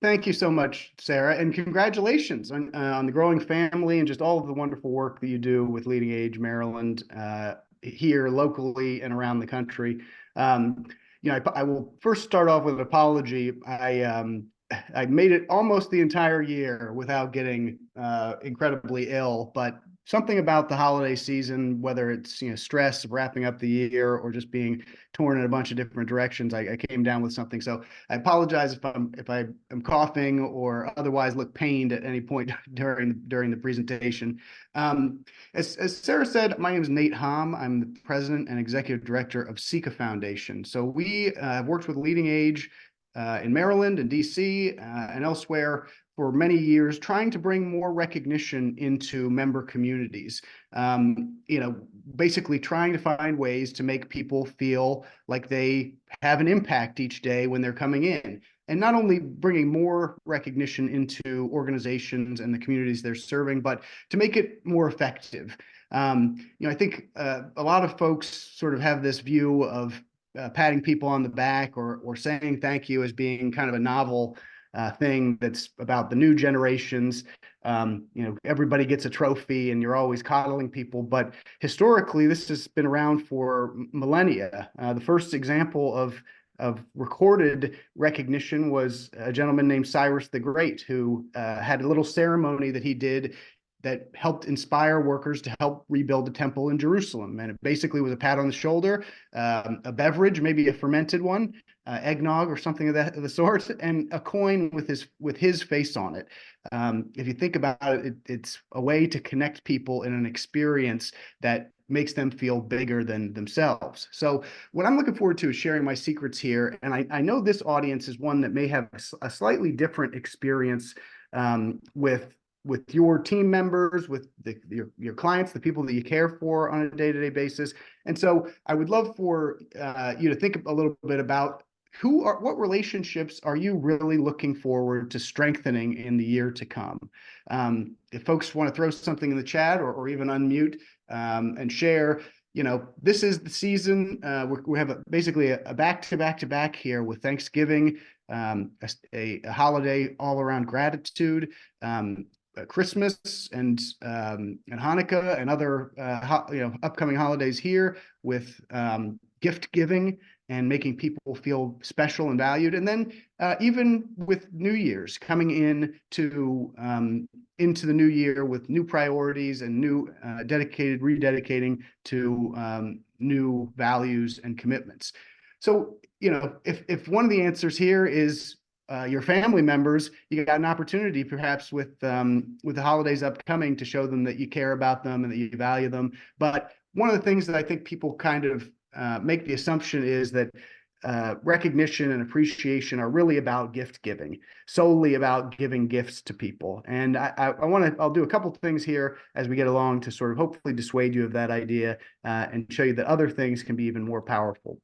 Thank you so much, Sarah, and congratulations on the growing family and just all of the wonderful work that you do with Leading Age Maryland here locally and around the country. Um, I will first start off with an apology. I made it almost the entire year without getting incredibly ill, but something about the holiday season, whether it's stress of wrapping up the year or just being torn in a bunch of different directions, I came down with something. So I apologize if I am coughing or otherwise look pained at any point during the presentation. As Sarah said, my name is Nate Hamme. I'm the president and executive director of Ceca Foundation. So we have worked with Leading Age in Maryland and DC and elsewhere for many years, trying to bring more recognition into member communities. Basically trying to find ways to make people feel like they have an impact each day when they're coming in. And not only bringing more recognition into organizations and the communities they're serving, but to make it more effective. I think a lot of folks sort of have this view of patting people on the back or saying thank you as being kind of a novel thing that's about the new generations. Everybody gets a trophy and you're always coddling people, but historically this has been around for millennia. The first example of recorded recognition was a gentleman named Cyrus the Great, who had a little ceremony that he did that helped inspire workers to help rebuild the temple in Jerusalem. And it basically was a pat on the shoulder, a beverage, maybe a fermented one, eggnog or something of the sort, and a coin with his face on it. If you think about it, it's a way to connect people in an experience that makes them feel bigger than themselves. So what I'm looking forward to is sharing my secrets here. And I know this audience is one that may have a slightly different experience with your team members, with your clients, the people that you care for on a day-to-day basis. And so I would love for you to think a little bit about what relationships are you really looking forward to strengthening in the year to come? If folks want to throw something in the chat or even unmute and share, this is the season. We have basically a back-to-back-to-back here with Thanksgiving, a holiday all around gratitude, Christmas and Hanukkah and other upcoming holidays here with gift giving and making people feel special and valued, and then even with New Year's coming into the new year with new priorities and new rededicating to new values and commitments. So if one of the answers here is your family members, you got an opportunity perhaps with the holidays upcoming to show them that you care about them and that you value them. But one of the things that I think people kind of make the assumption is that recognition and appreciation are really about gift giving, solely about giving gifts to people. And I'll do a couple of things here as we get along to sort of hopefully dissuade you of that idea and show you that other things can be even more powerful.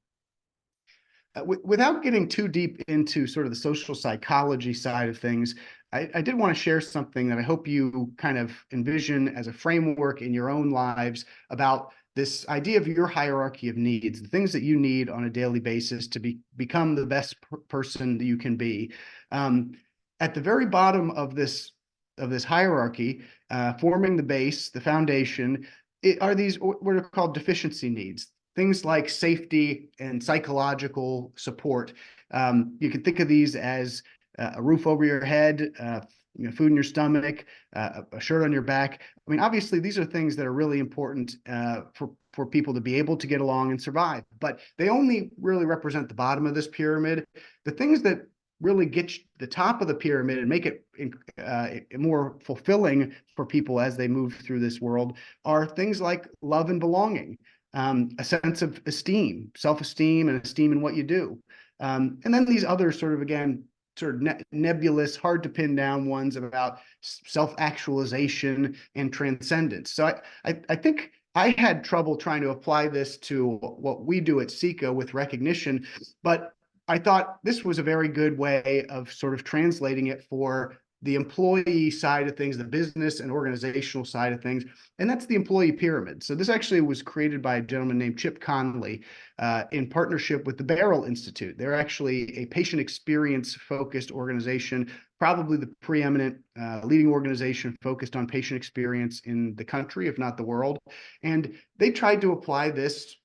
Without getting too deep into sort of the social psychology side of things, I did want to share something that I hope you kind of envision as a framework in your own lives about this idea of your hierarchy of needs, the things that you need on a daily basis to become the best person that you can be. At the very bottom of this hierarchy, forming the base, the foundation, are these what are called deficiency needs. Things like safety and psychological support. You can think of these as a roof over your head, food in your stomach, a shirt on your back. I mean, obviously, these are things that are really important for people to be able to get along and survive. But they only really represent the bottom of this pyramid. The things that really get the top of the pyramid and make it more fulfilling for people as they move through this world are things like love and belonging. A sense of esteem, self-esteem, and esteem in what you do. And then these other sort of nebulous, hard to pin down ones about self-actualization and transcendence. So I think I had trouble trying to apply this to what we do at Ceca with recognition, but I thought this was a very good way of sort of translating it for the employee side of things, the business and organizational side of things, and that's the employee pyramid. So this actually was created by a gentleman named Chip Conley in partnership with the Barrel Institute. They're actually a patient experience focused organization, probably the preeminent leading organization focused on patient experience in the country, if not the world. And they tried to apply this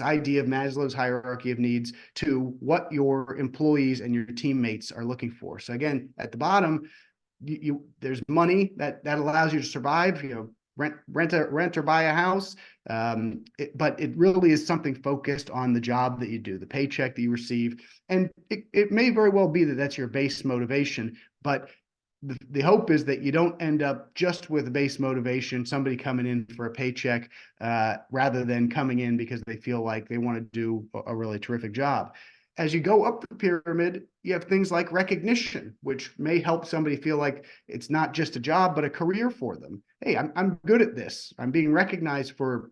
idea of Maslow's hierarchy of needs to what your employees and your teammates are looking for. So again, at the bottom, there's money that allows you to survive, rent or buy a house. But it really is something focused on the job that you do, the paycheck that you receive. And it may very well be that that's your base motivation, but the hope is that you don't end up just with base motivation, somebody coming in for a paycheck, rather than coming in because they feel like they want to do a really terrific job. As you go up the pyramid, you have things like recognition, which may help somebody feel like it's not just a job, but a career for them. Hey, I'm good at this. I'm being recognized for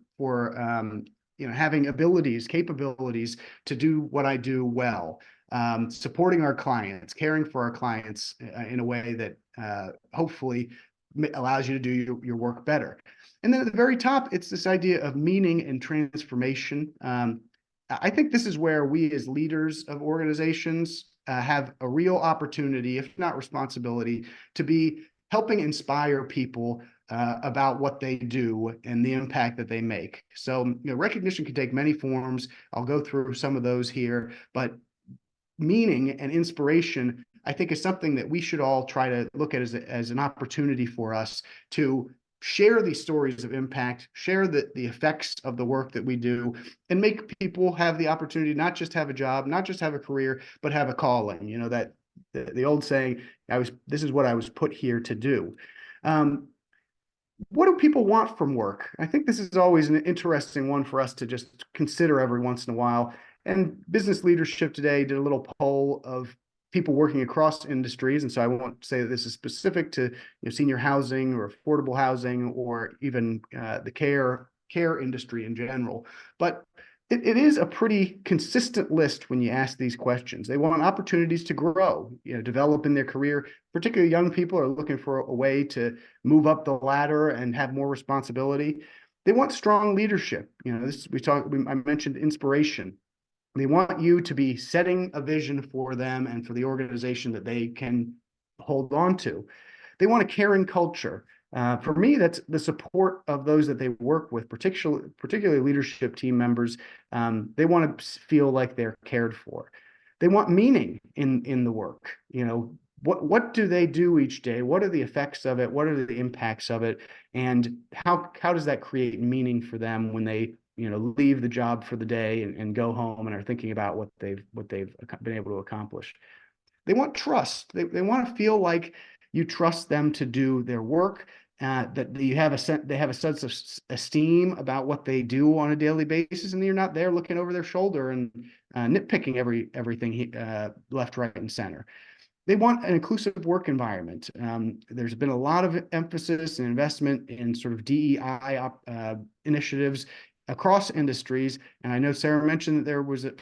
having abilities, capabilities to do what I do well. Supporting our clients, caring for our clients in a way that hopefully allows you to do your work better. And then at the very top, it's this idea of meaning and transformation. I think this is where we as leaders of organizations have a real opportunity, if not responsibility, to be helping inspire people about what they do and the impact that they make. So, recognition can take many forms. I'll go through some of those here, but meaning and inspiration, I think, is something that we should all try to look at as an opportunity for us to share these stories of impact, share the effects of the work that we do, and make people have the opportunity not just have a job, not just have a career, but have a calling. That the old saying, this is what I was put here to do. What do people want from work? I think this is always an interesting one for us to just consider every once in a while. And business leadership today did a little poll of people working across industries. And so I won't say that this is specific to senior housing or affordable housing or even the care industry in general. But it is a pretty consistent list when you ask these questions. They want opportunities to grow, develop in their career. Particularly young people are looking for a way to move up the ladder and have more responsibility. They want strong leadership. I mentioned inspiration. They want you to be setting a vision for them and for the organization that they can hold on to. They want a caring culture. For me, that's the support of those that they work with, particularly leadership team members. They want to feel like they're cared for. They want meaning in the work. What do they do each day? What are the effects of it? What are the impacts of it? And how does that create meaning for them when they leave the job for the day and go home and are thinking about what they've been able to accomplish? They want trust. They want to feel like you trust them to do their work, that they have a sense of esteem about what they do on a daily basis, and you're not there looking over their shoulder and nitpicking everything left, right, and center. They want an inclusive work environment. There's been a lot of emphasis and investment in sort of DEI initiatives across industries. And I know Sarah mentioned that there was a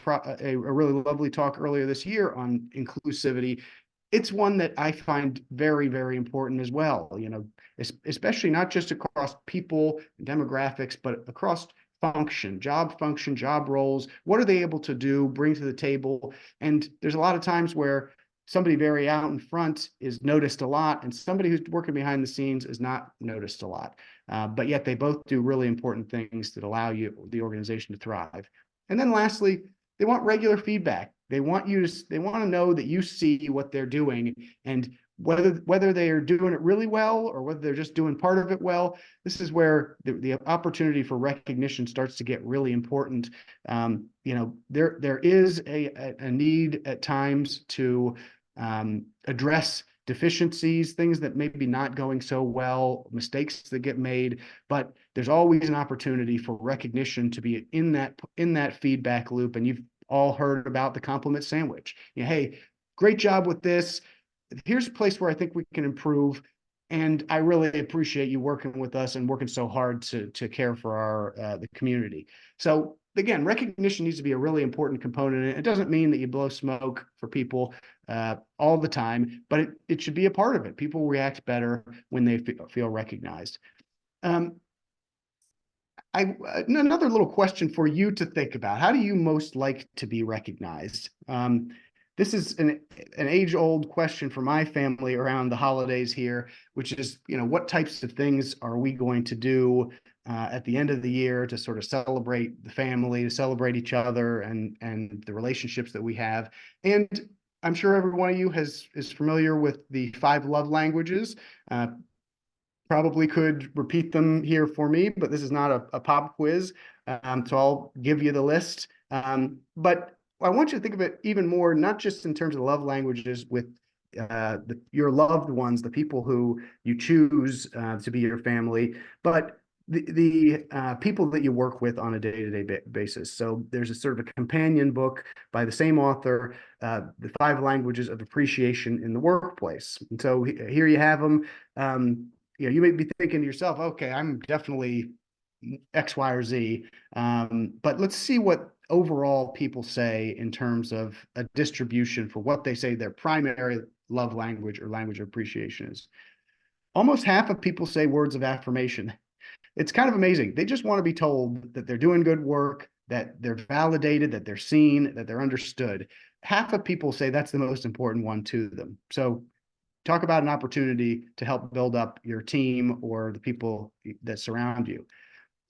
really lovely talk earlier this year on inclusivity. It's one that I find very, very important as well, especially not just across people, demographics, but across function, job roles. What are they able to do, bring to the table? And there's a lot of times where somebody very out in front is noticed a lot, and somebody who's working behind the scenes is not noticed a lot. But yet they both do really important things that allow the organization to thrive. And then lastly, they want regular feedback. They want to know that you see what they're doing, and whether they are doing it really well or whether they're just doing part of it well. This is where the opportunity for recognition starts to get really important. There is a need at times to address deficiencies, things that maybe not going so well, mistakes that get made, but there's always an opportunity for recognition to be in that feedback loop. And you've all heard about the compliment sandwich. Hey, great job with this. Here's a place where I think we can improve. And I really appreciate you working with us and working so hard to care for the community. So again, recognition needs to be a really important component. It doesn't mean that you blow smoke for people all the time, but it should be a part of it. People react better when they feel recognized. Another little question for you to think about. How do you most like to be recognized? This is an age-old question for my family around the holidays here, which is, what types of things are we going to do at the end of the year to sort of celebrate the family, to celebrate each other and the relationships that we have. And I'm sure every one of you is familiar with the 5 love languages. Probably could repeat them here for me, but this is not a pop quiz. So I'll give you the list. But I want you to think of it even more, not just in terms of love languages with your loved ones, the people who you choose to be your family, but the people that you work with on a day-to-day basis. So there's a sort of a companion book by the same author, The 5 Languages of Appreciation in the Workplace. And so here you have them. You may be thinking to yourself, okay, I'm definitely X, Y, or Z. But let's see what overall people say in terms of a distribution for what they say their primary love language or language of appreciation is. Almost half of people say words of affirmation. It's kind of amazing. They just want to be told that they're doing good work, that they're validated, that they're seen, that they're understood. Half of people say that's the most important one to them. So talk about an opportunity to help build up your team or the people that surround you.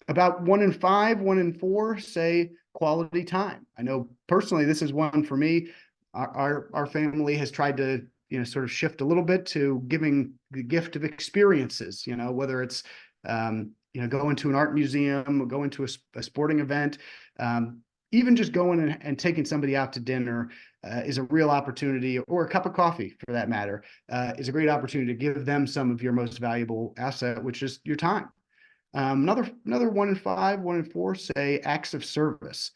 About 1 in 5, 1 in 4 say quality time. I know personally, this is one for me. Our family has tried to, sort of shift a little bit to giving the gift of experiences, whether it's, going to an art museum or going to a sporting event. Even just going and taking somebody out to dinner is a real opportunity, or a cup of coffee for that matter, is a great opportunity to give them some of your most valuable asset, which is your time. Another 1 in 5, 1 in 4 say acts of service.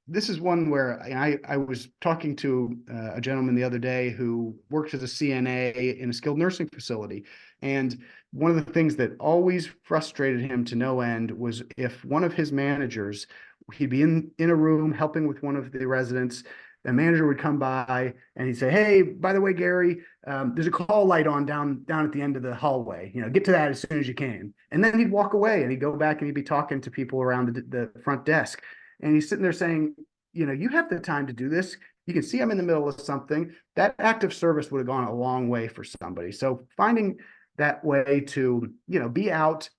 This is one where I was talking to a gentleman the other day who works as a CNA in a skilled nursing facility. And one of the things that always frustrated him to no end was if one of his managers, he'd be in a room helping with one of the residents, the manager would come by and he'd say, "Hey, by the way, Gary, there's a call light on down at the end of the hallway. Get to that as soon as you can." And then he'd walk away and he'd go back and he'd be talking to people around the front desk. And he's sitting there saying, you have the time to do this. You can see I'm in the middle of something. That act of service would have gone a long way for somebody. So finding that way to, be out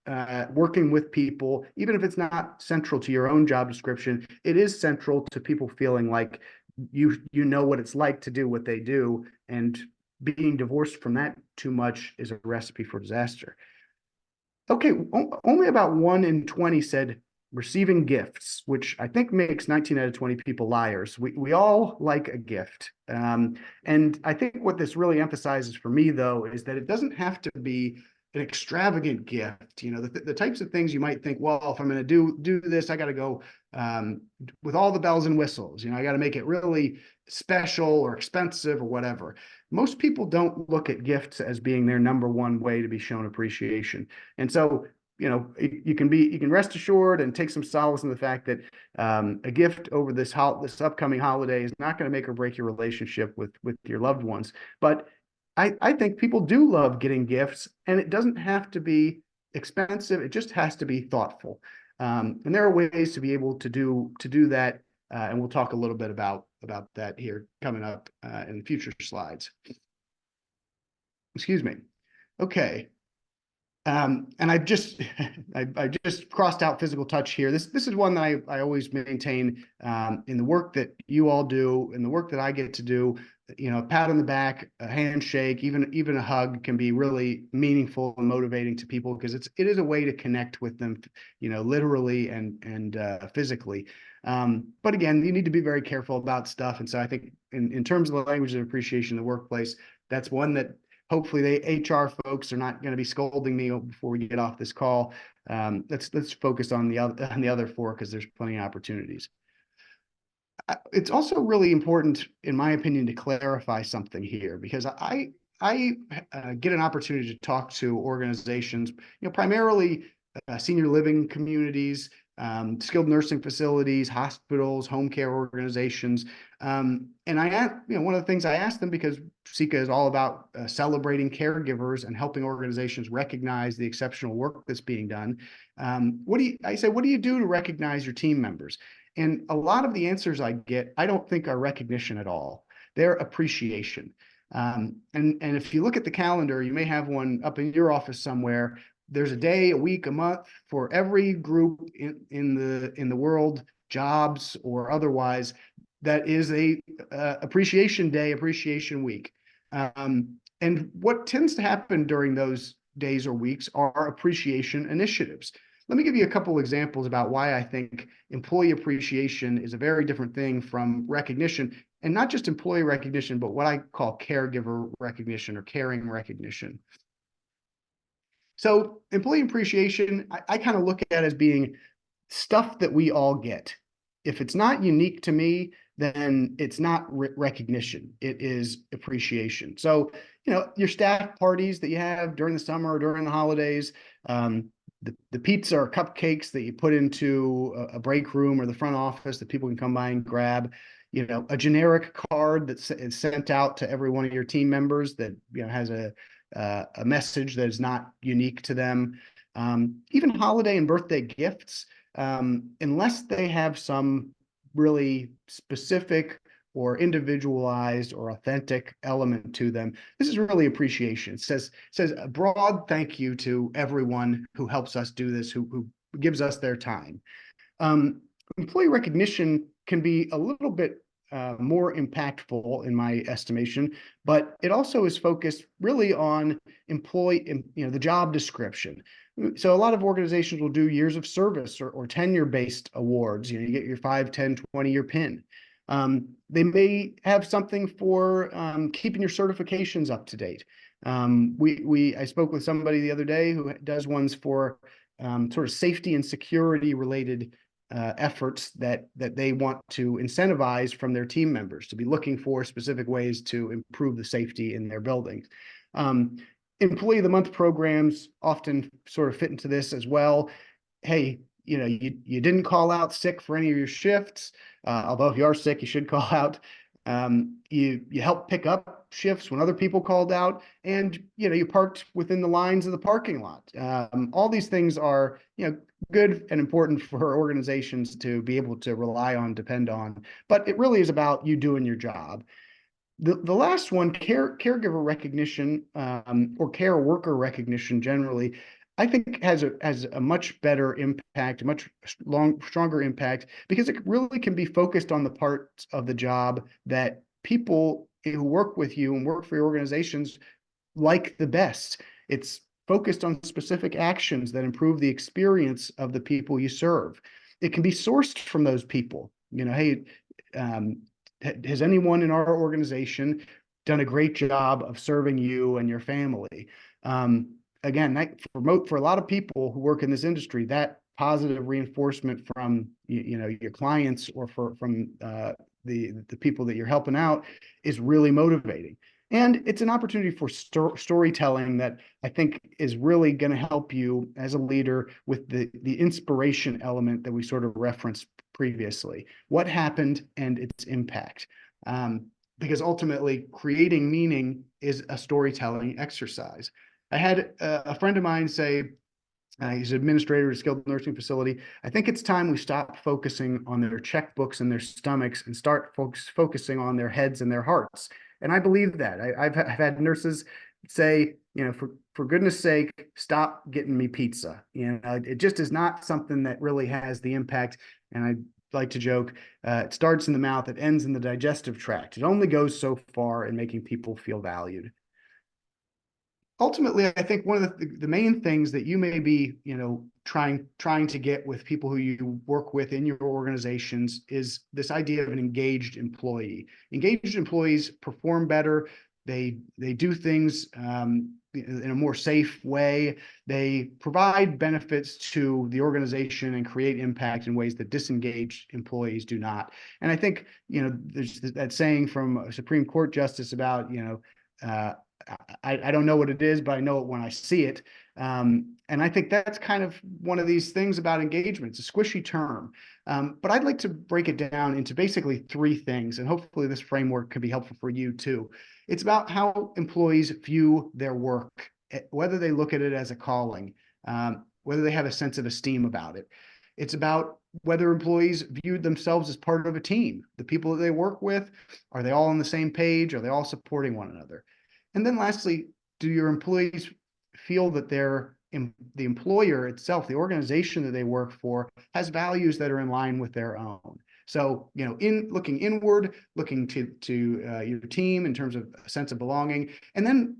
working with people, even if it's not central to your own job description, it is central to people feeling like you know what it's like to do what they do, and being divorced from that too much is a recipe for disaster. Okay, only about 1 in 20 said receiving gifts, which I think makes 19 out of 20 people liars. We all like a gift. And I think what this really emphasizes for me, though, is that it doesn't have to be an extravagant gift. The types of things you might think, well, if I'm going to do this, I got to go with all the bells and whistles. I got to make it really special or expensive or whatever. Most people don't look at gifts as being their number one way to be shown appreciation. And so, you can rest assured and take some solace in the fact that a gift over this upcoming holiday is not going to make or break your relationship with your loved ones. But I think people do love getting gifts, and it doesn't have to be expensive. It just has to be thoughtful. And there are ways to be able to do that, and we'll talk a little bit about that here coming up in future slides. Excuse me. Okay. And I just crossed out physical touch here. This is one that I always maintain in the work that you all do, in the work that I get to do. A pat on the back, a handshake, even a hug can be really meaningful and motivating to people, because it is a way to connect with them, literally and physically. But again, you need to be very careful about stuff. And so I think in terms of the language of appreciation in the workplace, that's one that hopefully the HR folks are not going to be scolding me before we get off this call. Let's focus on the other 4, because there's plenty of opportunities. It's also really important, in my opinion, to clarify something here, because I get an opportunity to talk to organizations, primarily senior living communities, skilled nursing facilities, hospitals, home care organizations. And I asked, one of the things I asked them, because Ceca is all about celebrating caregivers and helping organizations recognize the exceptional work that's being done. I said, what do you do to recognize your team members? And a lot of the answers I get, I don't think are recognition at all. They're appreciation. And if you look at the calendar, you may have one up in your office somewhere. There's a day, a week, a month for every group in the world, jobs or otherwise, that is a appreciation day, appreciation week. And what tends to happen during those days or weeks are appreciation initiatives. Let me give you a couple examples about why I think employee appreciation is a very different thing from recognition, and not just employee recognition, but what I call caregiver recognition or caring recognition. So employee appreciation, I kind of look at as being stuff that we all get. If it's not unique to me, then it's not recognition. It is appreciation. So, your staff parties that you have during the summer or during the holidays, the pizza or cupcakes that you put into a break room or the front office that people can come by and grab, a generic card that is sent out to every one of your team members that has a message that is not unique to them. Even holiday and birthday gifts, unless they have some really specific or individualized or authentic element to them, this is really appreciation. It says a broad thank you to everyone who helps us do this, who gives us their time. Employee recognition can be a little bit more impactful in my estimation, but it also is focused really on the job description. So a lot of organizations will do years of service or tenure-based awards. You get your 5, 10, 20-year pin. They may have something for keeping your certifications up to date. I spoke with somebody the other day who does ones for sort of safety and security related efforts that they want to incentivize from their team members, to be looking for specific ways to improve the safety in their buildings. Employee of the Month programs often sort of fit into this as well. Hey, you didn't call out sick for any of your shifts, although if you are sick, you should call out. You helped pick up shifts when other people called out, and you parked within the lines of the parking lot. All these things are good and important for organizations to be able to rely on, depend on, but it really is about you doing your job. The last one, caregiver recognition, or care worker recognition generally, I think has a much better impact, a much stronger impact, because it really can be focused on the parts of the job that people who work with you and work for your organizations like the best. It's focused on specific actions that improve the experience of the people you serve. It can be sourced from those people. Hey, has anyone in our organization done a great job of serving you and your family? Again, for a lot of people who work in this industry, that positive reinforcement from your clients or from the people that you're helping out is really motivating. And it's an opportunity for storytelling that I think is really going to help you as a leader with the inspiration element that we sort of referenced previously. What happened and its impact. Because ultimately, creating meaning is a storytelling exercise. I had a friend of mine say, he's an administrator at a skilled nursing facility, I think it's time we stop focusing on their checkbooks and their stomachs and start focusing on their heads and their hearts. And I believe that. I've had nurses say, for goodness sake, stop getting me pizza. It just is not something that really has the impact. And I like to joke, it starts in the mouth, it ends in the digestive tract. It only goes so far in making people feel valued. Ultimately, I think one of the main things that you may be, trying to get with people who you work with in your organizations is this idea of an engaged employee. Engaged employees perform better. They do things in a more safe way. They provide benefits to the organization and create impact in ways that disengaged employees do not. And I think, there's that saying from a Supreme Court justice about, uh, I don't know what it is, but I know it when I see it. And I think that's kind of one of these things about engagement. It's a squishy term. But I'd like to break it down into basically three things, and hopefully this framework could be helpful for you too. It's about how employees view their work, whether they look at it as a calling, whether they have a sense of esteem about it. It's about whether employees view themselves as part of a team. The people that they work with, are they all on the same page? Are they all supporting one another? And then lastly, do your employees feel that the employer itself, the organization that they work for, has values that are in line with their own? So, in looking inward, looking to your team in terms of a sense of belonging, and then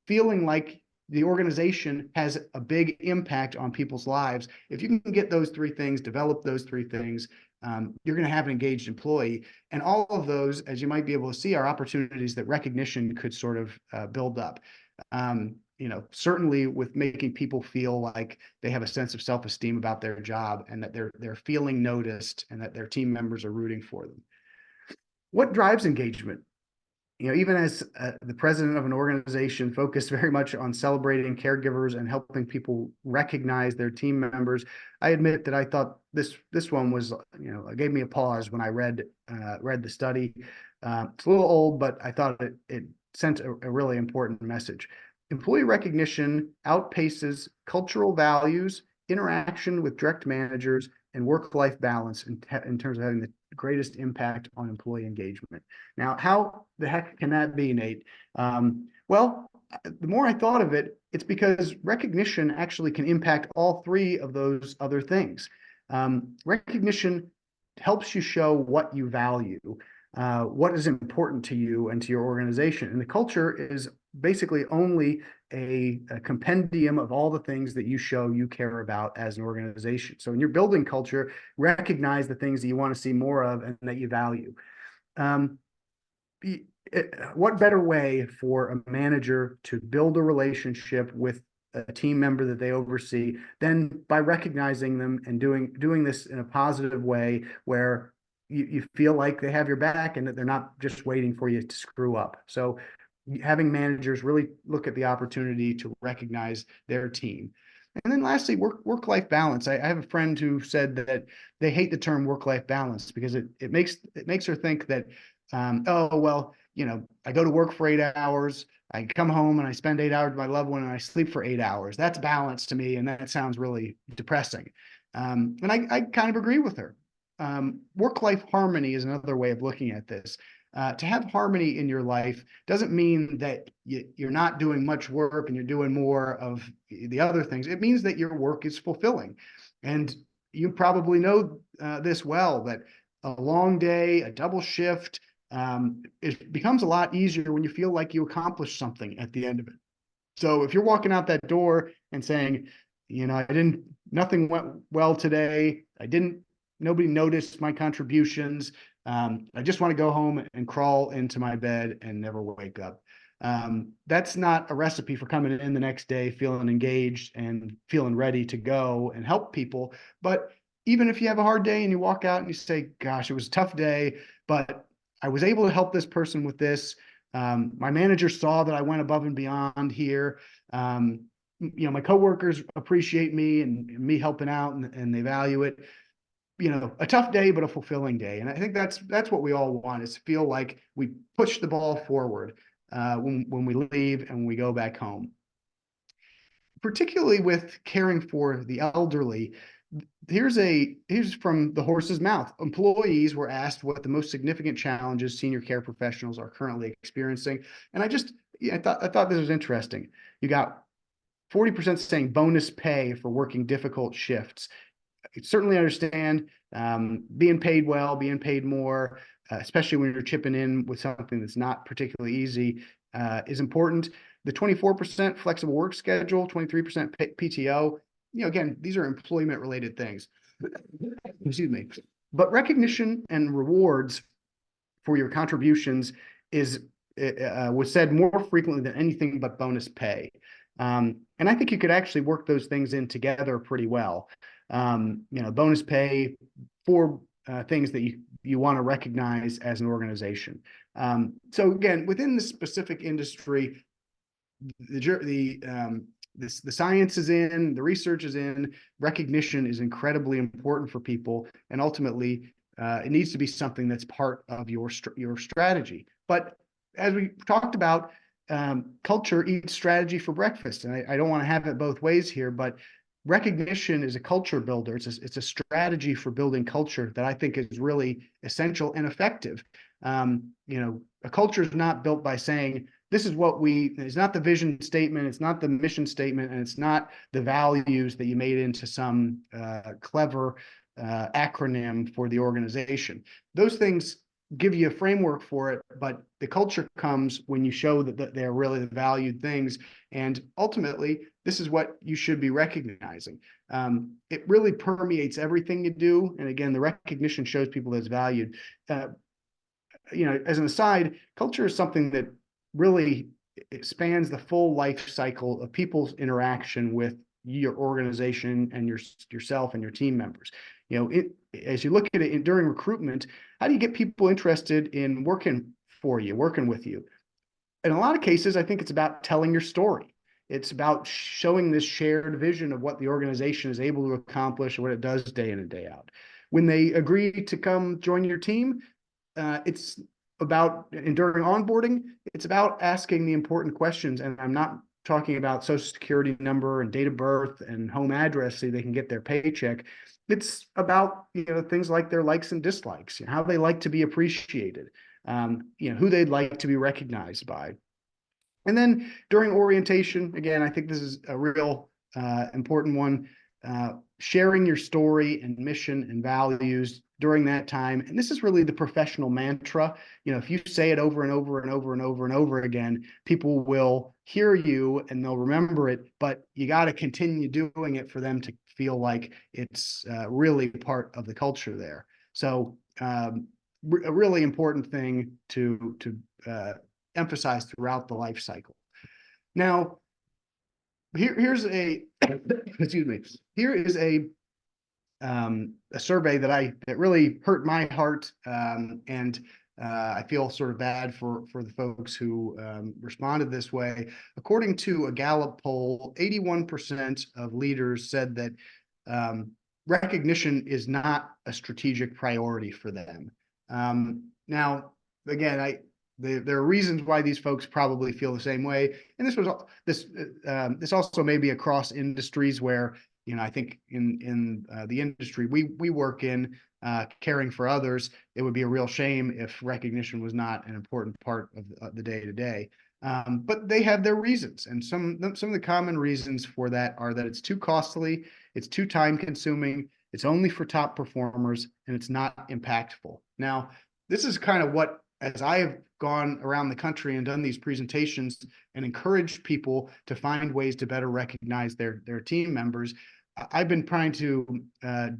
feeling like the organization has a big impact on people's lives. If you can get those three things, develop those three things, you're going to have an engaged employee. And all of those, as you might be able to see, are opportunities that recognition could sort of build up. Certainly with making people feel like they have a sense of self-esteem about their job, and that they're feeling noticed, and that their team members are rooting for them. What drives engagement? Even as the president of an organization focused very much on celebrating caregivers and helping people recognize their team members, I admit that I thought this one was, it gave me a pause when I read the study. It's a little old, but I thought it sent a really important message. Employee recognition outpaces cultural values, interaction with direct managers, and work-life balance in terms of having the greatest impact on employee engagement. Now, how the heck can that be, Nate? Well, the more I thought of it, it's because recognition actually can impact all three of those other things. Recognition helps you show what you value, what is important to you and to your organization. And the culture is basically only a compendium of all the things that you show you care about as an organization. So in your building culture, recognize the things that you want to see more of and that you value. What better way for a manager to build a relationship with a team member that they oversee than by recognizing them and doing this in a positive way, where you feel like they have your back and that they're not just waiting for you to screw up. So having managers really look at the opportunity to recognize their team. And then lastly, work-life balance. I have a friend who said that they hate the term work-life balance because it makes her think that, oh, well, I go to work for 8 hours, I come home and I spend 8 hours with my loved one, and I sleep for 8 hours. That's balance to me, and that sounds really depressing. And I kind of agree with her. Work-life harmony is another way of looking at this. To have harmony in your life doesn't mean that you're not doing much work and you're doing more of the other things. It means that your work is fulfilling. And you probably know this well, that a long day, a double shift, it becomes a lot easier when you feel like you accomplished something at the end of it. So if you're walking out that door and saying, nothing went well today, nobody noticed my contributions, I just want to go home and crawl into my bed and never wake up. That's not a recipe for coming in the next day feeling engaged and feeling ready to go and help people. But even if you have a hard day and you walk out and you say, gosh, it was a tough day, but I was able to help this person with this. My manager saw that I went above and beyond here. My coworkers appreciate me and me helping out, and they value it. A tough day, but a fulfilling day. And I think that's what we all want, is to feel like we push the ball forward when we leave and when we go back home. Particularly with caring for the elderly, here's from the horse's mouth. Employees were asked what the most significant challenges senior care professionals are currently experiencing. And I thought this was interesting. You got 40% saying bonus pay for working difficult shifts. I certainly understand being paid well, being paid more, especially when you're chipping in with something that's not particularly easy, is important. The 24% flexible work schedule, 23% PTO, again, these are employment related things. Excuse me. But recognition and rewards for your contributions was said more frequently than anything but bonus pay. And I think you could actually work those things in together pretty well. Bonus pay for things that you want to recognize as an organization. So again, within the specific industry, the science is in, the research is in, recognition is incredibly important for people, and ultimately, it needs to be something that's part of your strategy. But as we talked about, culture eats strategy for breakfast, and I don't want to have it both ways here, but recognition is a culture builder. It's a strategy for building culture that I think is really essential and effective. A culture is not built by saying, this is what it's not the vision statement, it's not the mission statement, and it's not the values that you made into some clever acronym for the organization. Those things give you a framework for it, but the culture comes when you show that they're really the valued things. And ultimately, this is what you should be recognizing. It really permeates everything you do. And again, the recognition shows people that it's valued. As an aside, culture is something that really spans the full life cycle of people's interaction with your organization and yourself and your team members. As you look at it during recruitment, how do you get people interested in working for you, working with you? In a lot of cases, I think it's about telling your story. It's about showing this shared vision of what the organization is able to accomplish and what it does day in and day out. When they agree to come join your team, it's about, and during onboarding, it's about asking the important questions. And I'm not talking about social security number and date of birth and home address so they can get their paycheck. It's about, things like their likes and dislikes, how they like to be appreciated, who they'd like to be recognized by. And then during orientation, again, I think this is a real important one, sharing your story and mission and values during that time. And this is really the professional mantra. If you say it over and over and over and over and over again, people will hear you and they'll remember it, but you got to continue doing it for them to feel like it's really part of the culture there. So a really important thing to emphasize throughout the life cycle. Now, here's a excuse me. Here is a survey that really hurt my heart, and I feel sort of bad for the folks who responded this way. According to a Gallup poll, 81% of leaders said that recognition is not a strategic priority for them. Now, again, there are reasons why these folks probably feel the same way, and this also may be across industries where I think in the industry we work in, caring for others, it would be a real shame if recognition was not an important part of the day to day. But they have their reasons, and some of the common reasons for that are that it's too costly, it's too time consuming, it's only for top performers, and it's not impactful. Now, this is kind of what, as I have gone around the country and done these presentations and encouraged people to find ways to better recognize their team members, I've been trying to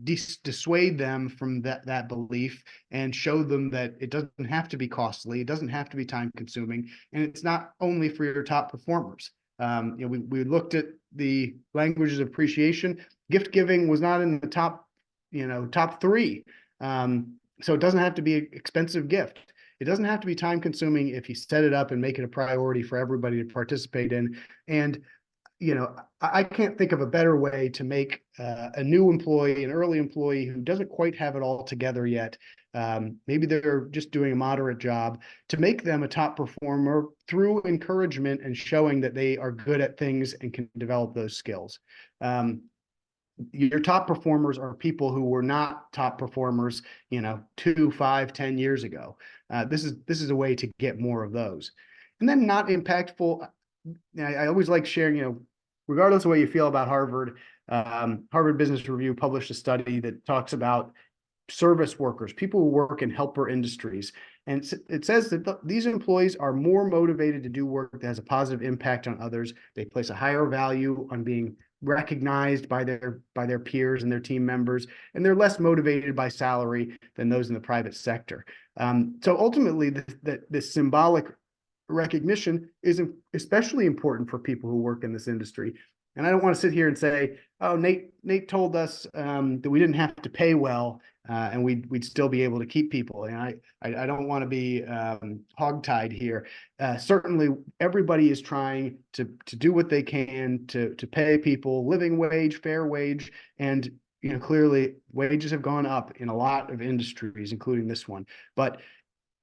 dissuade them from that belief and show them that it doesn't have to be costly, it doesn't have to be time consuming, and it's not only for your top performers. We looked at the languages of appreciation. Gift giving was not in the top three. So it doesn't have to be an expensive gift. It doesn't have to be time consuming if you set it up and make it a priority for everybody to participate in. And, I can't think of a better way to make a new employee, an early employee who doesn't quite have it all together yet, maybe they're just doing a moderate job, to make them a top performer through encouragement and showing that they are good at things and can develop those skills. Your top performers are people who were not top performers, 2, 5, 10 years ago. This is a way to get more of those. And then not impactful. I always like sharing, regardless of what you feel about Harvard, Harvard Business Review published a study that talks about service workers, people who work in helper industries. And it says that these employees are more motivated to do work that has a positive impact on others. They place a higher value on being recognized by their peers and their team members, and they're less motivated by salary than those in the private sector. So ultimately, this symbolic recognition is especially important for people who work in this industry. And I don't want to sit here and say, oh, Nate told us that we didn't have to pay well, and we'd still be able to keep people. And I don't want to be hogtied here. Certainly, everybody is trying to do what they can to pay people living wage, fair wage, and clearly wages have gone up in a lot of industries, including this one. But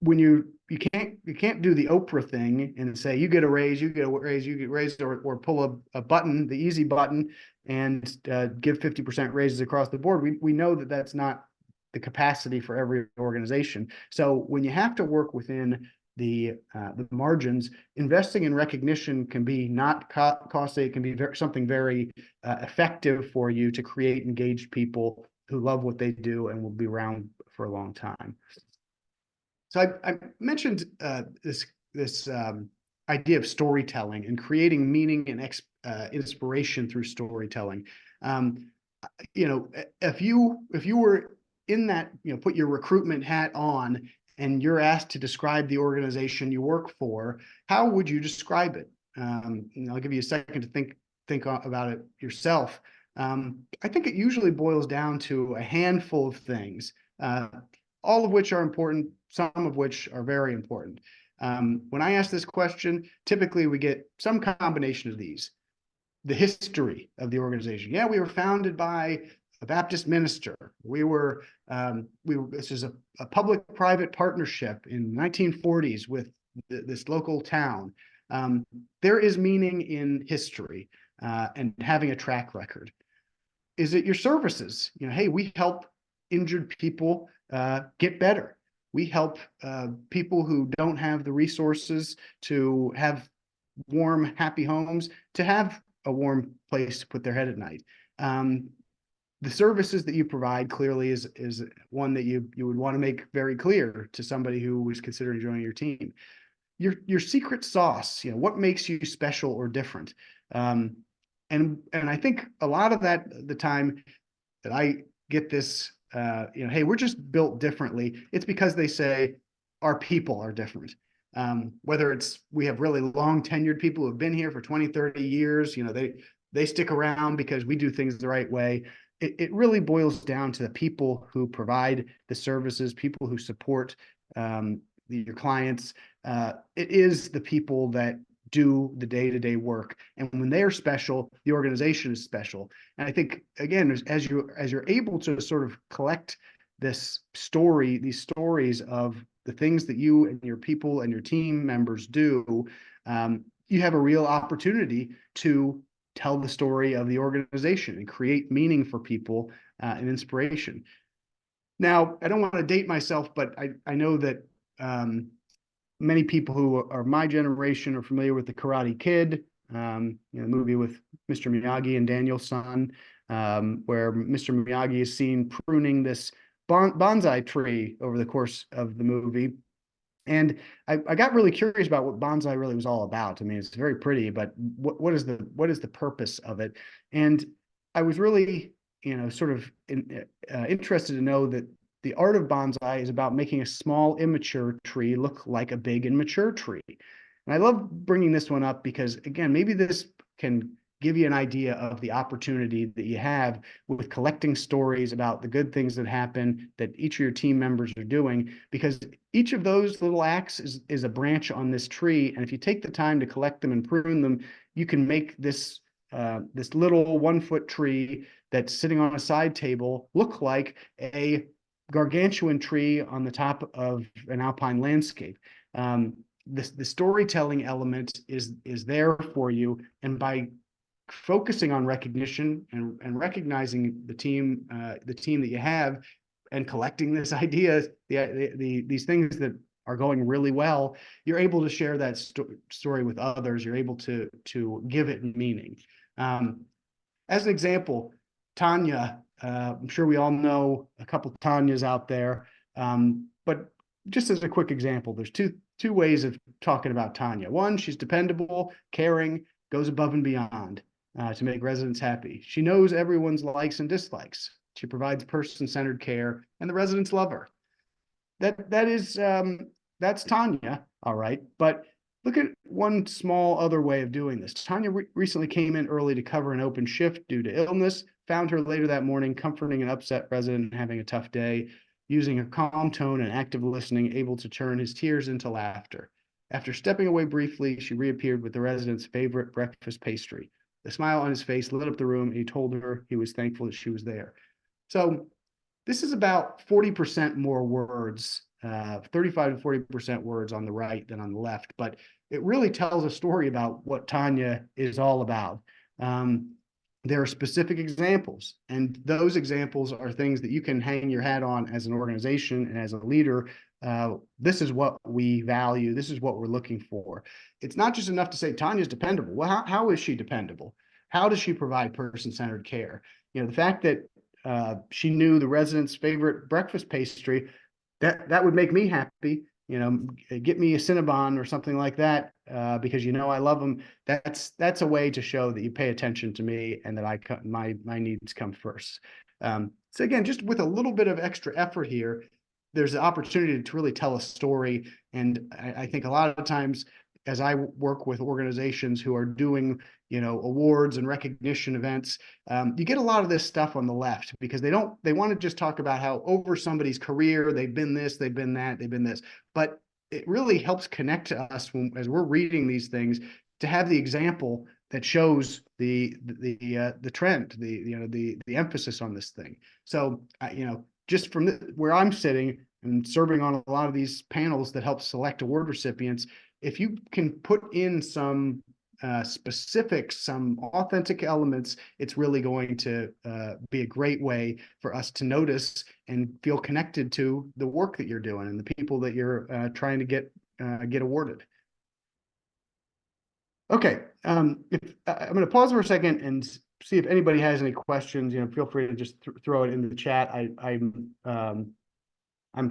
when you can't do the Oprah thing and say you get a raise, you get a raise, you get raised, or pull a button, the easy button, and give 50% raises across the board. We know that that's not the capacity for every organization. So when you have to work within the margins, investing in recognition can be not costly. It can be something very effective for you to create engaged people who love what they do and will be around for a long time. So I mentioned this idea of storytelling and creating meaning and inspiration through storytelling. If you were in that, put your recruitment hat on and you're asked to describe the organization you work for, how would you describe it? I'll give you a second to think about it yourself. I think it usually boils down to a handful of things, all of which are important, some of which are very important. When I ask this question, typically we get some combination of these. The history of the organization. Yeah, we were founded by a Baptist minister. This is a public-private partnership in the 1940s with this local town. There is meaning in history and having a track record. Is it your services? Hey, we help injured people get better. We help people who don't have the resources to have warm, happy homes, to have a warm place to put their head at night. The services that you provide clearly is one that you would want to make very clear to somebody who was considering joining your team. Your secret sauce, what makes you special or different? And I think a lot of the time that I get this, hey, we're just built differently. It's because they say our people are different. Whether it's we have really long tenured people who have been here for 20, 30 years, they stick around because we do things the right way. It really boils down to the people who provide the services, people who support your clients. It is the people that do the day-to-day work, and when they are special, the organization is special. And I think, again, as you're able to sort of collect these stories of the things that you and your people and your team members do, you have a real opportunity to tell the story of the organization and create meaning for people and inspiration. Now, I don't want to date myself, but I know that many people who are my generation are familiar with The Karate Kid, the movie with Mr. Miyagi and Daniel's son, where Mr. Miyagi is seen pruning this bonsai tree over the course of the movie. And I got really curious about what bonsai really was all about. I mean, it's very pretty, but what is the purpose of it? And I was really, sort of interested to know that the art of bonsai is about making a small, immature tree look like a big and mature tree. And I love bringing this one up because, again, maybe this can give you an idea of the opportunity that you have with collecting stories about the good things that happen that each of your team members are doing, because each of those little acts is a branch on this tree. And if you take the time to collect them and prune them, you can make this little 1-foot tree that's sitting on a side table look like a gargantuan tree on the top of an alpine landscape. The storytelling element is there for you, and by focusing on recognition and recognizing the team that you have, and collecting this idea, these things that are going really well, you're able to share that story with others. You're able to give it meaning. As an example, Tanya, I'm sure we all know a couple of Tanyas out there, but just as a quick example, there's two ways of talking about Tanya. One, she's dependable, caring, goes above and beyond to make residents happy. She knows everyone's likes and dislikes. She provides person-centered care, and the residents love her. That's Tanya, all right. But look at one small other way of doing this. Tanya recently came in early to cover an open shift due to illness, found her later that morning, comforting an upset resident having a tough day, using her calm tone and active listening, able to turn his tears into laughter. After stepping away briefly, she reappeared with the resident's favorite breakfast pastry. The smile on his face lit up the room, and he told her he was thankful that she was there. So this is about 40% more words, 35 to 40% words on the right than on the left, but it really tells a story about what Tanya is all about. There are specific examples, and those examples are things that you can hang your hat on as an organization and as a leader. This is what we value. This is what we're looking for. It's not just enough to say Tanya's dependable. Well, how is she dependable? How does she provide person-centered care? The fact that she knew the resident's favorite breakfast pastry, that would make me happy. Get me a Cinnabon or something like that, because I love them. That's a way to show that you pay attention to me and that my needs come first. So again, just with a little bit of extra effort here, there's an opportunity to really tell a story. And I think a lot of times, as I work with organizations who are doing, awards and recognition events, you get a lot of this stuff on the left because they want to just talk about how over somebody's career, they've been this, they've been that, they've been this. But it really helps connect to us as we're reading these things, to have the example that shows the trend, the emphasis on this thing. So, just from where I'm sitting and serving on a lot of these panels that help select award recipients, if you can put in some specifics, some authentic elements, it's really going to be a great way for us to notice and feel connected to the work that you're doing and the people that you're trying to get awarded. Okay, I'm going to pause for a second and see if anybody has any questions. Feel free to just throw it in the chat. I'm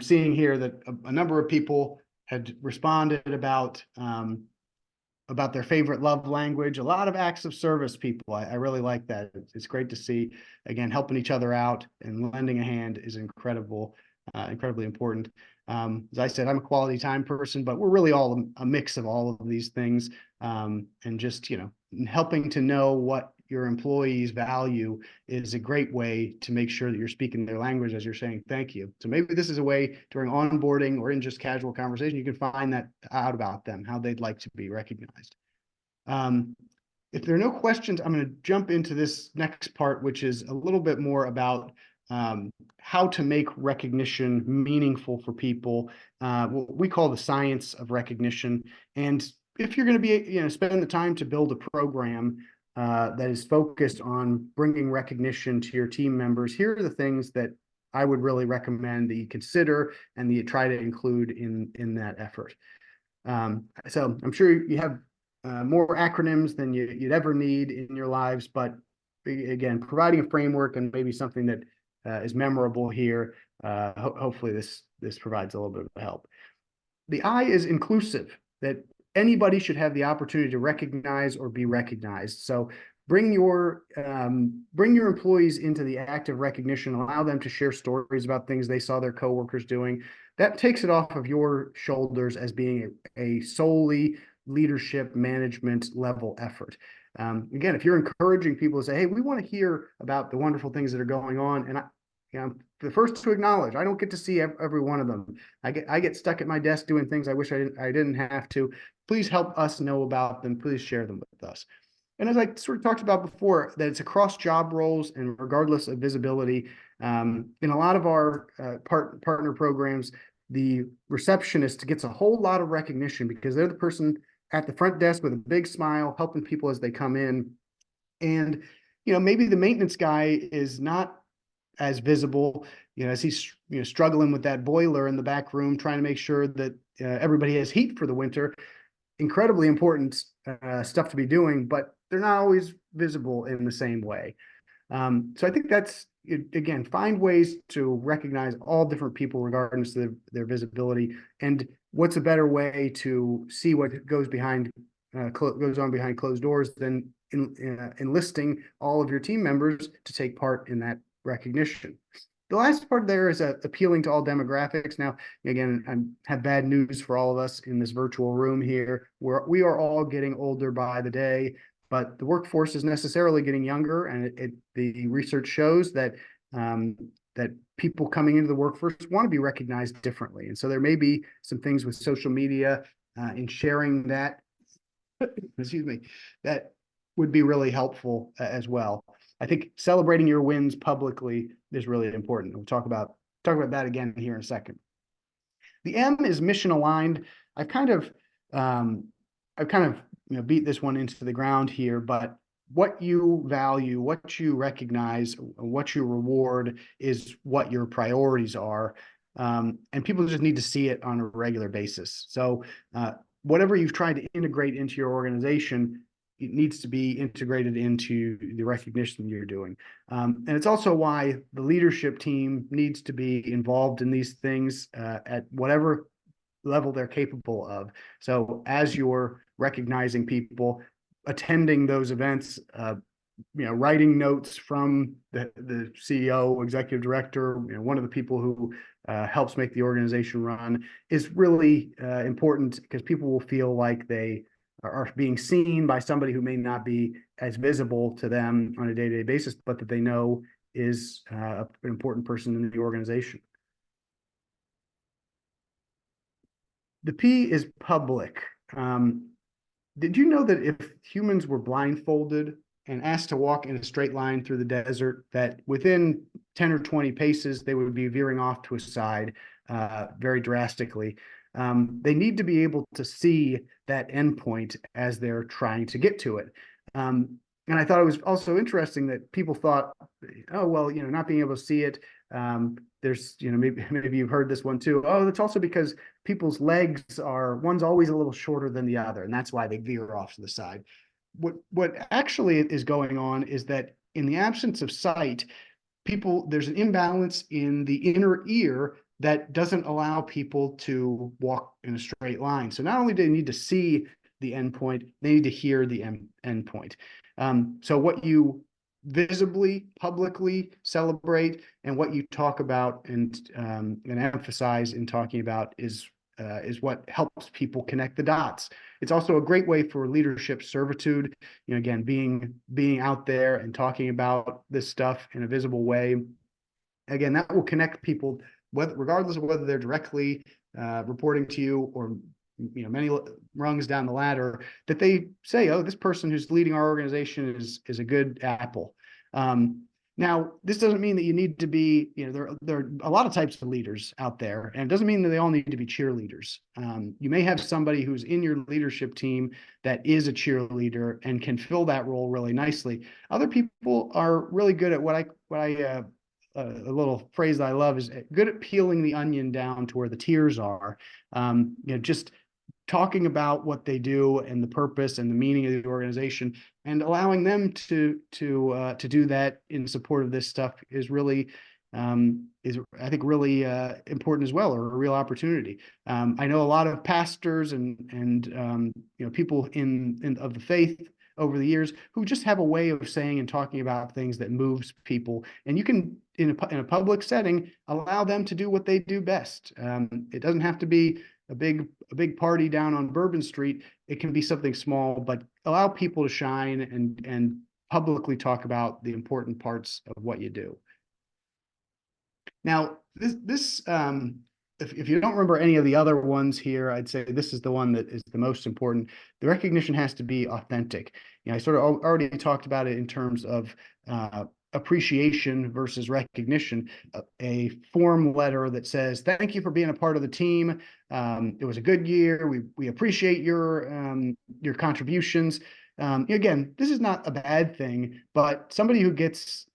seeing here that a number of people had responded about their favorite love language. A lot of acts of service, people. I really like that. It's great to see. Again, helping each other out and lending a hand is incredibly important. As I said, I'm a quality time person, but we're really all a mix of all of these things. And just, helping to know what your employees value is a great way to make sure that you're speaking their language as you're saying thank you. So maybe this is a way during onboarding or in just casual conversation, you can find that out about them, how they'd like to be recognized. If there are no questions, I'm going to jump into this next part, which is a little bit more about how to make recognition meaningful for people, what we call the science of recognition. And if you're going to be, spend the time to build a program that is focused on bringing recognition to your team members, here are the things that I would really recommend that you consider and that you try to include in that effort. So I'm sure you have more acronyms than you'd ever need in your lives, but again, providing a framework and maybe something that is memorable here. Hopefully this provides a little bit of help. The I is inclusive, that anybody should have the opportunity to recognize or be recognized. So bring your employees into the act of recognition, allow them to share stories about things they saw their coworkers doing. That takes it off of your shoulders as being a solely leadership management level effort. Again, if you're encouraging people to say, hey, we want to hear about the wonderful things that are going on, and I'm the first to acknowledge I don't get to see every one of them. I get stuck at my desk doing things I wish I didn't have to. Please help us know about them. Please share them with us. And as I sort of talked about before, that it's across job roles and regardless of visibility. In a lot of our partner programs, the receptionist gets a whole lot of recognition because they're the person at the front desk with a big smile, helping people as they come in. And, maybe the maintenance guy is not as visible, as he's struggling with that boiler in the back room, trying to make sure that everybody has heat for the winter. Incredibly important stuff to be doing, but they're not always visible in the same way. So I think that's, again, find ways to recognize all different people regardless of their visibility. And what's a better way to see what goes on behind closed doors than enlisting all of your team members to take part in that recognition. The last part there is appealing to all demographics. Now, again, I have bad news for all of us in this virtual room here. We are all getting older by the day, but the workforce is necessarily getting younger, and the research shows that um, that people coming into the workforce want to be recognized differently. And so there may be some things with social media in sharing that, excuse me, that would be really helpful as well. I think celebrating your wins publicly is really important. We'll talk about that again here in a second. The M is mission aligned. I've kind of um, I've kind of beat this one into the ground here, but what you value, what you recognize, what you reward is what your priorities are. And people just need to see it on a regular basis. So whatever you've tried to integrate into your organization, it needs to be integrated into the recognition you're doing. And it's also why the leadership team needs to be involved in these things at whatever level they're capable of. So as you're recognizing people, attending those events, writing notes from the CEO, executive director, one of the people who helps make the organization run is really important, because people will feel like they are being seen by somebody who may not be as visible to them on a day-to-day basis, but that they know is an important person in the organization. The P is public. Did you know that if humans were blindfolded and asked to walk in a straight line through the desert, that within 10 or 20 paces, they would be veering off to a side very drastically? They need to be able to see that endpoint as they're trying to get to it. And I thought it was also interesting that people thought, oh, well, not being able to see it, there's, maybe you've heard this one too. Oh, that's also because people's legs one's always a little shorter than the other, and that's why they veer off to the side. What actually is going on is that in the absence of sight, there's an imbalance in the inner ear that doesn't allow people to walk in a straight line. So not only do they need to see the endpoint, they need to hear the endpoint. So what you visibly, publicly celebrate, and what you talk about and emphasize in talking about is what helps people connect the dots. It's also a great way for leadership servitude. Again, being out there and talking about this stuff in a visible way. Again, that will connect people, regardless of whether they're directly reporting to you or many rungs down the ladder, that they say, oh, this person who's leading our organization is a good apple. Now, this doesn't mean that you need to be, there are a lot of types of leaders out there, and it doesn't mean that they all need to be cheerleaders. You may have somebody who's in your leadership team that is a cheerleader and can fill that role really nicely. Other people are really good at what I a little phrase that I love is good at peeling the onion down to where the tears are. Just talking about what they do and the purpose and the meaning of the organization, and allowing them to do that in support of this stuff is really is I think really important as well, or a real opportunity. I know a lot of pastors and people in of the faith over the years who just have a way of saying and talking about things that moves people, and you can in a public setting allow them to do what they do best. It doesn't have to be a big party down on Bourbon Street. It can be something small, but allow people to shine and publicly talk about the important parts of what you do. Now, this if you don't remember any of the other ones here, I'd say this is the one that is the most important. The recognition has to be authentic. I sort of already talked about it in terms of appreciation versus recognition. A form letter that says, thank you for being a part of the team. It was a good year. We appreciate your contributions. Again, this is not a bad thing, but somebody who gets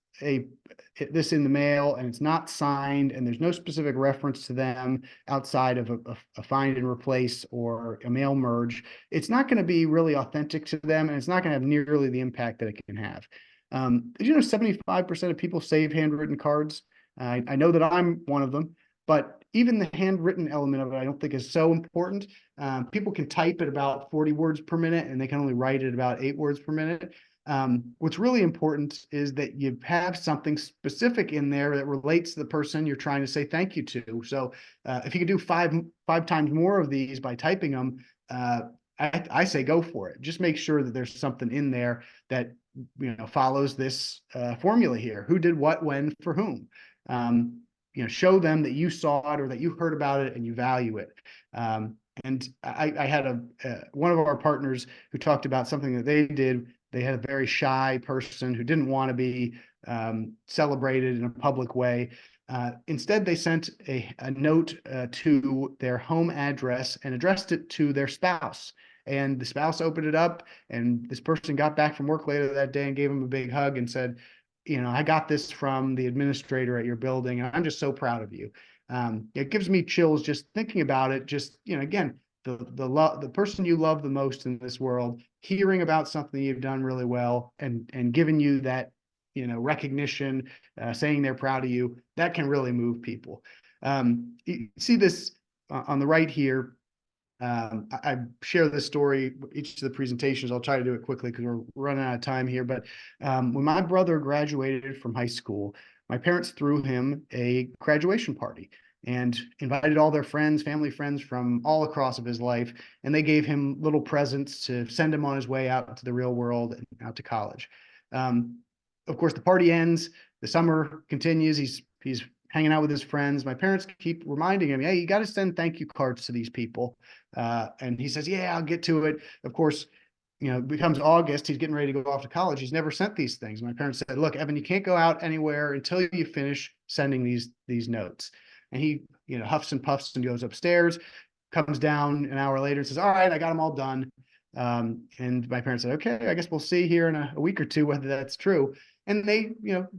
this in the mail and it's not signed and there's no specific reference to them outside of a find and replace or a mail merge, it's not going to be really authentic to them, and it's not going to have nearly the impact that it can have. Did you know 75% of people save handwritten cards? I know that I'm one of them, but even the handwritten element of it, I don't think is so important. People can type at about 40 words per minute, and they can only write at about 8 words per minute. What's really important is that you have something specific in there that relates to the person you're trying to say thank you to. So if you can do five times more of these by typing them, I say go for it. Just make sure that there's something in there that follows this formula here. Who did what, when, for whom. Show them that you saw it or that you heard about it and you value it. And I had one of our partners who talked about something that they did. They had a very shy person who didn't want to be celebrated in a public way. Instead, they sent a note to their home address and addressed it to their spouse. And the spouse opened it up, and this person got back from work later that day and gave him a big hug and said, I got this from the administrator at your building, and I'm just so proud of you. It gives me chills just thinking about it. Just, again, the person you love the most in this world, hearing about something you've done really well and giving you that, recognition, saying they're proud of you, that can really move people. You see this on the right here. I share this story each of the presentations. I'll try to do it quickly because we're running out of time here. But when my brother graduated from high school, my parents threw him a graduation party and invited all their friends, family friends from all across of his life. And they gave him little presents to send him on his way out to the real world and out to college. Of course, the party ends. The summer continues. He's hanging out with his friends. My parents keep reminding him, hey, you got to send thank you cards to these people. And he says, yeah, I'll get to it. Of course, it becomes August. He's getting ready to go off to college. He's never sent these things. My parents said, look, Evan, you can't go out anywhere until you finish sending these notes. And he, huffs and puffs and goes upstairs, comes down an hour later and says, all right, I got them all done. And my parents said, okay, I guess we'll see here in a week or two whether that's true. And they,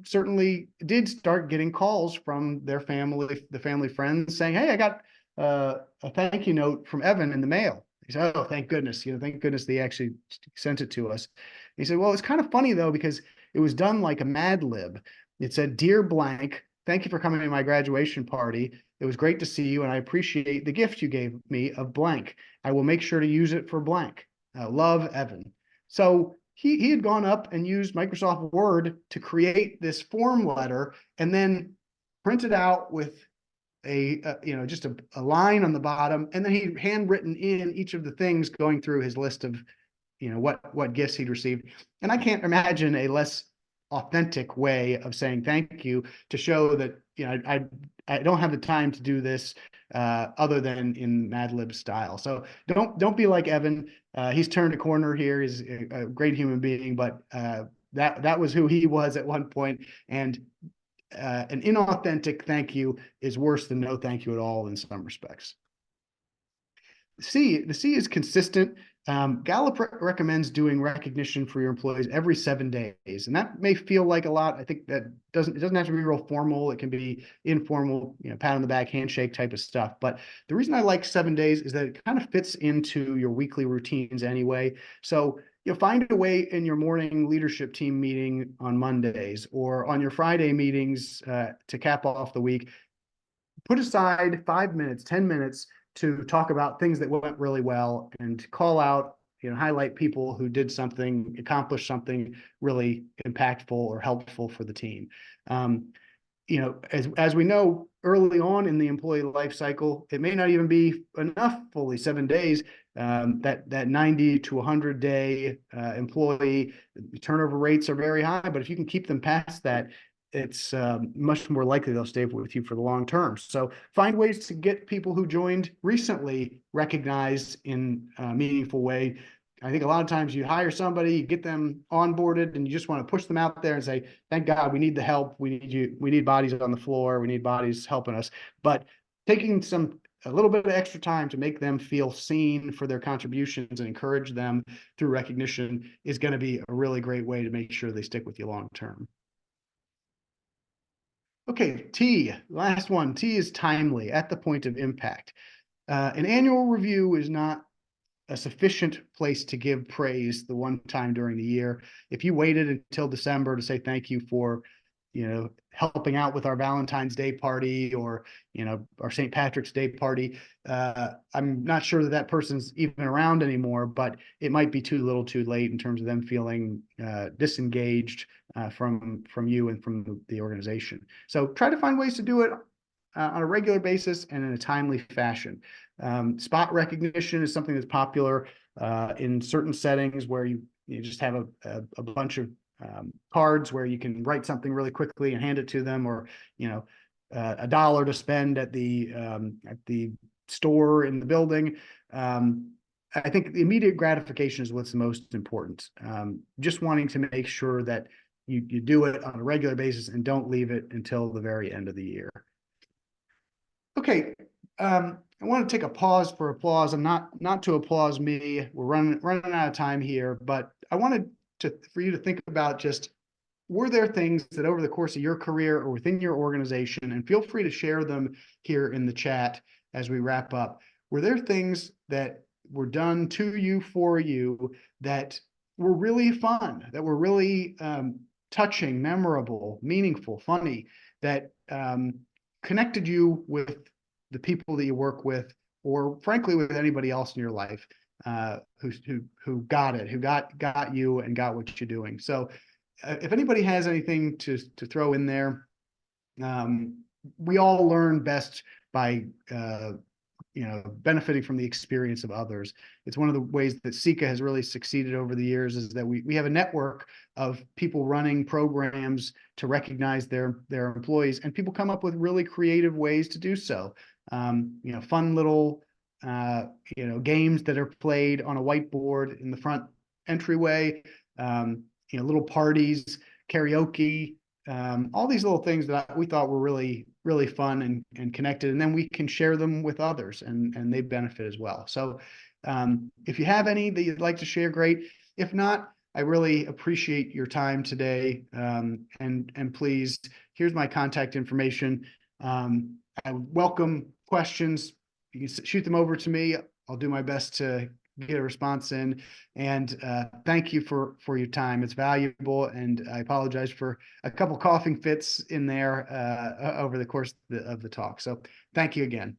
certainly did start getting calls from their family, the family friends saying, hey, I got a thank you note from Evan in the mail. He said, oh, thank goodness, thank goodness they actually sent it to us. He said, well, it's kind of funny though, because it was done like a Mad Lib. It said, dear blank, thank you for coming to my graduation party. It was great to see you, and I appreciate the gift you gave me of blank. I will make sure to use it for blank. Love, Evan. So he had gone up and used Microsoft Word to create this form letter and then print it out with just a line on the bottom. And then he handwritten in each of the things going through his list of, what gifts he'd received. And I can't imagine a less authentic way of saying thank you to show that, I don't have the time to do this other than in Mad Lib style. So don't be like Evan. He's turned a corner here. He's a great human being, but that was who he was at one point. And an inauthentic thank you is worse than no thank you at all in some respects. The C is consistent. Gallup recommends doing recognition for your employees every 7 days, and that may feel like a lot. I think that it doesn't have to be real formal. It can be informal, pat on the back, handshake type of stuff. But the reason I like 7 days is that it kind of fits into your weekly routines anyway. So find a way in your morning leadership team meeting on Mondays or on your Friday meetings to cap off the week. Put aside 5 minutes, 10 minutes to talk about things that went really well and call out, highlight people who did something, accomplished something really impactful or helpful for the team. As we know, early on in the employee life cycle, it may not even be enough fully 7 days. That 90 to 100 day employee turnover rates are very high, but if you can keep them past that, it's much more likely they'll stay with you for the long term. So find ways to get people who joined recently recognized in a meaningful way. I think a lot of times you hire somebody, you get them onboarded, and you just want to push them out there and say, thank God, we need the help. We need you. We need bodies on the floor. We need bodies helping us. But taking a little bit of extra time to make them feel seen for their contributions and encourage them through recognition is going to be a really great way to make sure they stick with you long term. Okay, T, last one. T is timely, at the point of impact. An annual review is not a sufficient place to give praise the one time during the year. If you waited until December to say thank you for helping out with our Valentine's Day party or, our St. Patrick's Day party. I'm not sure that person's even around anymore, but it might be too little too late in terms of them feeling disengaged from you and from the organization. So try to find ways to do it on a regular basis and in a timely fashion. Spot recognition is something that's popular in certain settings where you just have a bunch of cards where you can write something really quickly and hand it to them, or $1 to spend at the store in the building. I think the immediate gratification is what's the most important. Just wanting to make sure that you do it on a regular basis and don't leave it until the very end of the year. Okay, I want to take a pause for applause, and not to applause me. We're running out of time here, but I wanted for you to think about, just, were there things that over the course of your career or within your organization, and feel free to share them here in the chat as we wrap up, were there things that were done to you, for you, that were really fun, that were really touching, memorable, meaningful, funny, that connected you with the people that you work with, or frankly with anybody else in your life who got it, who got you and got what you're doing? So if anybody has anything to throw in there, we all learn best by benefiting from the experience of others. It's one of the ways that Ceca has really succeeded over the years, is that we have a network of people running programs to recognize their employees, and people come up with really creative ways to do so. Fun little games that are played on a whiteboard in the front entryway, little parties, karaoke, all these little things that we thought were really, really fun and connected. And then we can share them with others, and they benefit as well. So if you have any that you'd like to share, great. If not, I really appreciate your time today. And please, here's my contact information. I welcome questions. You can shoot them over to me. I'll do my best to get a response in. And thank you for your time. It's valuable, and I apologize for a couple coughing fits in there over the course of the talk. So thank you again.